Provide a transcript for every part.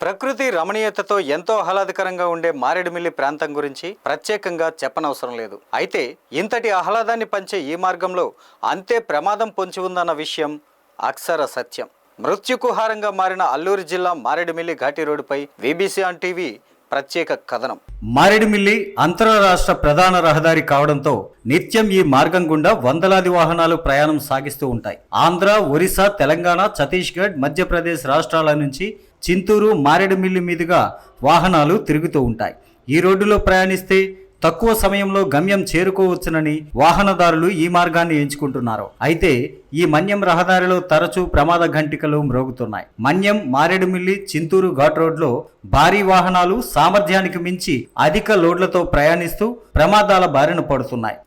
ప్రకృతి రమణీయతతో ఎంతో ఆహ్లాదకరంగా ఉండే మారేడుమిల్లి ప్రాంతం గురించి ప్రత్యేకంగా చెప్పనవసరం లేదు. అయితే ఇంతటి ఆహ్లాదాన్ని పంచే ఈ మార్గంలో అంతే ప్రమాదం పొంచి ఉందన్న విషయం అక్షర సత్యం. మృత్యుకుహారంగా మారిన అల్లూరు జిల్లా మారేడుమిల్లి ఘాటి రోడ్డుపై వీబీసీ ఆన్ టీవీ ప్రత్యేక కథనం. మారేడుమిల్లి అంతర్రాష్ట్ర ప్రధాన రహదారి కావడంతో నిత్యం ఈ మార్గం గుండా వందలాది వాహనాలు ప్రయాణం సాగిస్తూ ఉంటాయి. ఆంధ్ర, ఒరిస్సా, తెలంగాణ, ఛత్తీస్గఢ్, మధ్యప్రదేశ్ రాష్ట్రాల నుంచి చింతూరు, మారేడుమిల్లి మీదుగా వాహనాలు తిరుగుతూ ఉంటాయి. ఈ రోడ్డులో ప్రయాణిస్తే తక్కువ సమయంలో గమ్యం చేరుకోవచ్చునని వాహనదారులు ఈ మార్గాన్ని ఎంచుకుంటున్నారు. అయితే ఈ మన్యం రహదారిలో తరచూ ప్రమాద ఘంటికలు మ్రోగుతున్నాయి. మన్యం, మారేడుమిల్లి, చింతూరు ఘాట్ రోడ్లో భారీ వాహనాలు సామర్థ్యానికి మించి అధిక లోడ్లతో ప్రయాణిస్తూ ప్రమాదాల బారిన పడుతున్నాయి.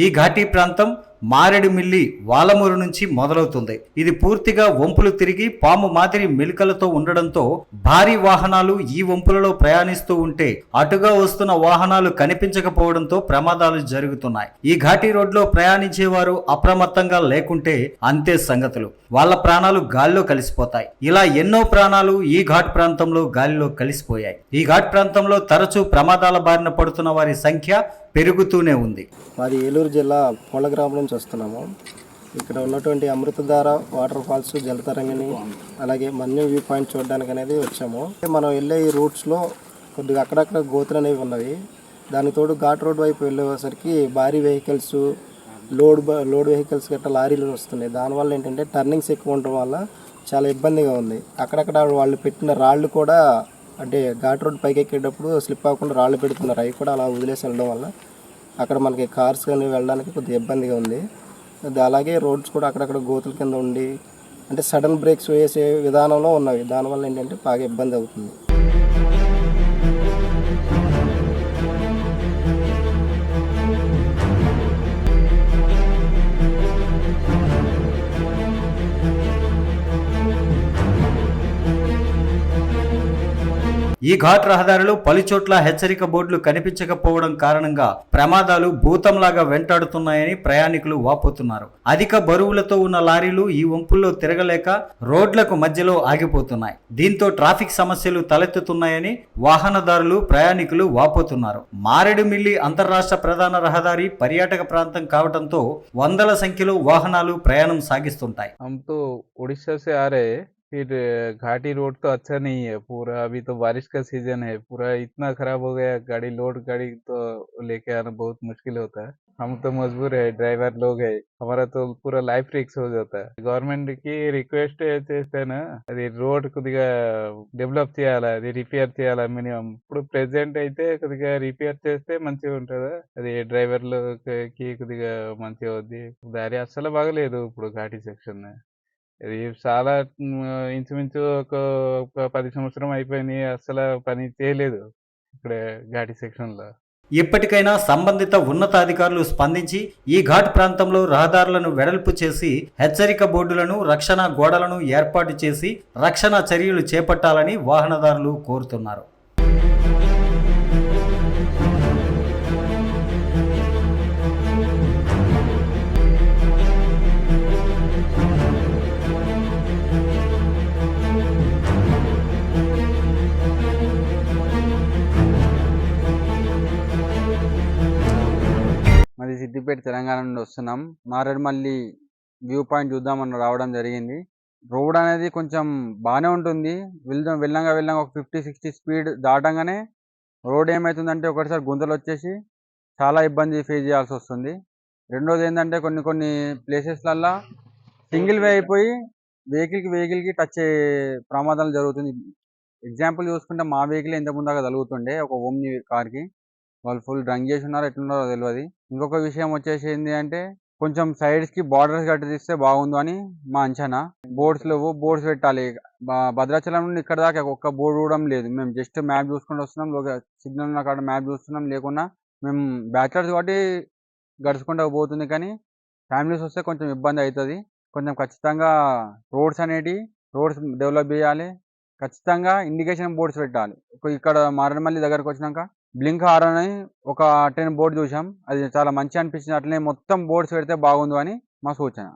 ఈ ఘాటీ ప్రాంతం మారేడుమిల్లి వాలమూరు నుంచి మొదలవుతుంది. ఇది పూర్తిగా వంపులు తిరిగి పాము మాదిరి మెలికలతో ఉండడంతో భారీ వాహనాలు ఈ వంపులలో ప్రయాణిస్తూ ఉంటే అటుగా వస్తున్న వాహనాలు కనిపించకపోవడంతో ప్రమాదాలు జరుగుతున్నాయి. ఈ ఘాటీ రోడ్లో ప్రయాణించేవారు అప్రమత్తంగా లేకుంటే అంతే సంగతులు. వాళ్ళ ప్రాణాలు గాలిలో కలిసిపోతాయి. ఇలా ఎన్నో ప్రాణాలు ఈ ఘాట్ ప్రాంతంలో గాలిలో కలిసిపోయాయి. ఈ ఘాట్ ప్రాంతంలో తరచూ ప్రమాదాల బారిన పడుతున్న వారి సంఖ్య పెరుగుతూనే ఉంది. మాది ఏలూరు జిల్లా పొల గ్రామం నుంచి వస్తున్నాము. ఇక్కడ ఉన్నటువంటి అమృతధార వాటర్ ఫాల్స్, జలతరంగిణి, అలాగే మన్యం వ్యూ పాయింట్ చూడడానికి అనేది వచ్చాము. మనం వెళ్ళే ఈ రూట్స్లో కొద్దిగా అక్కడక్కడ గోతులు అనేవి ఉన్నవి. దానికి తోడు ఘాట్ రోడ్ వైపు వెళ్ళేసరికి భారీ వెహికల్స్, లోడ్ వెహికల్స్ గట్రా లారీలు వస్తున్నాయి. దానివల్ల ఏంటంటే టర్నింగ్స్ ఎక్కువ ఉండడం వల్ల చాలా ఇబ్బందిగా ఉంది. అక్కడక్కడ వాళ్ళు పెట్టిన రాళ్ళు కూడా, అంటే ఘాట్ రోడ్ పైకి ఎక్కేటప్పుడు స్లిప్ అవ్వకుండా రాళ్ళు పెడుతున్నారు. అవి కూడా అలా వదిలేసి వెళ్ళడం వల్ల అక్కడ మనకి కార్స్ కానీ వెళ్ళడానికి కొద్దిగా ఇబ్బందిగా ఉంది. అలాగే రోడ్స్ కూడా అక్కడక్కడ గోతుల కింద ఉండి, అంటే సడన్ బ్రేక్స్ వేసే విధానంలో ఉన్నవి. దానివల్ల ఏంటంటే బాగా ఇబ్బంది అవుతుంది. ఈ ఘాట్ రహదారిలో పలుచోట్ల హెచ్చరిక బోర్డులు కనిపించకపోవడం కారణంగా ప్రమాదాలు భూతంలాగా వెంటాడుతున్నాయని ప్రయాణికులు వాపోతున్నారు. అధిక బరువులతో ఉన్న లారీలు ఈ వంపుల్లో తిరగలేక రోడ్లకు మధ్యలో ఆగిపోతున్నాయి. దీంతో ట్రాఫిక్ సమస్యలు తలెత్తుతున్నాయని వాహనదారులు, ప్రయాణికులు వాపోతున్నారు. మారేడుమిల్లి అంతర్రాష్ట్ర ప్రధాన రహదారి పర్యాటక ప్రాంతం కావడంతో వందల సంఖ్యలో వాహనాలు ప్రయాణం సాగిస్తుంటాయి. फिर घाटी रोड तो अच्छा नहीं है पूरा। अभी तो बारिश का सीजन है, पूरा इतना खराब हो गया, गाड़ी तो लेके आना बहुत मुश्किल होता है। हम तो मजबूर है, ड्राइवर लोग है, हमारा तो पूरा लाइफ रिस्क हो जाता है। गवर्नमेंट की రిక్వెస్ట్ చేస్తేనా అది రోడ్ కొద్దిగా డెవలప్ చేయాలి, అది రిపేర్ చేయాలి మినిమం. ఇప్పుడు ప్రెసెంట్ అయితే కొద్దిగా రిపేర్ చేస్తే మంచిగా ఉంటుందా, అది డ్రైవర్లకి కొద్దిగా మంచిగా అవుద్ది. దారి అస్సలు బాగలేదు ఇప్పుడు ఘాటీ సెక్షన్. ఇది చాలా ఇంచుమించు ఒక 10 సంవత్సరం అయిపోయింది, అస్సలు పని చేయలేదు ఇక్కడ ఘాటి సెక్షన్లో. ఇప్పటికైనా సంబంధిత ఉన్నతాధికారులు స్పందించి ఈ ఘాట్ ప్రాంతంలో రహదారులను వెడల్పు చేసి హెచ్చరిక బోర్డులను, రక్షణ గోడలను ఏర్పాటు చేసి రక్షణ చర్యలు చేపట్టాలని వాహనదారులు కోరుతున్నారు. మాది సిద్దిపేట, తెలంగాణ నుండి వస్తున్నాం. మారేడుమల్లి వ్యూ పాయింట్ చూద్దామని రావడం జరిగింది. రోడ్ అనేది కొంచెం బాగానే ఉంటుంది. వెళ్ళంగా ఒక 50-60 స్పీడ్ దాటంగానే రోడ్ ఏమవుతుందంటే ఒకటిసారి గుంతలు వచ్చేసి చాలా ఇబ్బంది ఫేస్ చేయాల్సి వస్తుంది. రెండోది ఏంటంటే కొన్ని ప్లేసెస్లల్లో సింగిల్ వే అయిపోయి వెహికల్కి టచ్ అయ్యే ప్రమాదాలు జరుగుతుంది. ఎగ్జాంపుల్ చూసుకుంటే మా వెహికల్ ఇంత ముందాక తగులుతుండే ఒక ఓమ్ని కార్కి. వాళ్ళు ఫుల్ డ్రంక్ చేసి ఉన్నారో ఎట్లున్నారో తెలియదు. ఇంకొక విషయం వచ్చేసి ఏంటి అంటే కొంచెం సైడ్స్కి బార్డర్స్ కట్టిస్తే బాగుండు అని మా అంచనా. బోర్డ్స్ లేవు, బోర్డ్స్ పెట్టాలి. భద్రాచలం నుండి ఇక్కడ దాకా ఒక్క బోర్డు కూడా లేదు. మేము జస్ట్ మ్యాప్ చూసుకుంటూ వస్తున్నాం, సిగ్నల్ ఉన్న కాడ మ్యాప్ చూస్తున్నాం. లేకున్నా మేము బ్యాచిలర్స్ కాబట్టి గడుచుకుంటూ పోతుంది. కానీ ఫ్యామిలీస్ వస్తే కొంచెం ఇబ్బంది అవుతుంది. కొంచెం ఖచ్చితంగా రోడ్స్ డెవలప్ చేయాలి. ఖచ్చితంగా ఇండికేషన్ బోర్డ్స్ పెట్టాలి. ఇక్కడ మారేడుమల్లి దగ్గరకు వచ్చినాక బ్లింక్ హారన్ అని ఒక 10 బోర్డు చూసాం. అది చాలా మంచిగా అనిపించింది. అట్లనే మొత్తం బోర్డ్స్ పెడితే బాగుండు అని మా సూచన.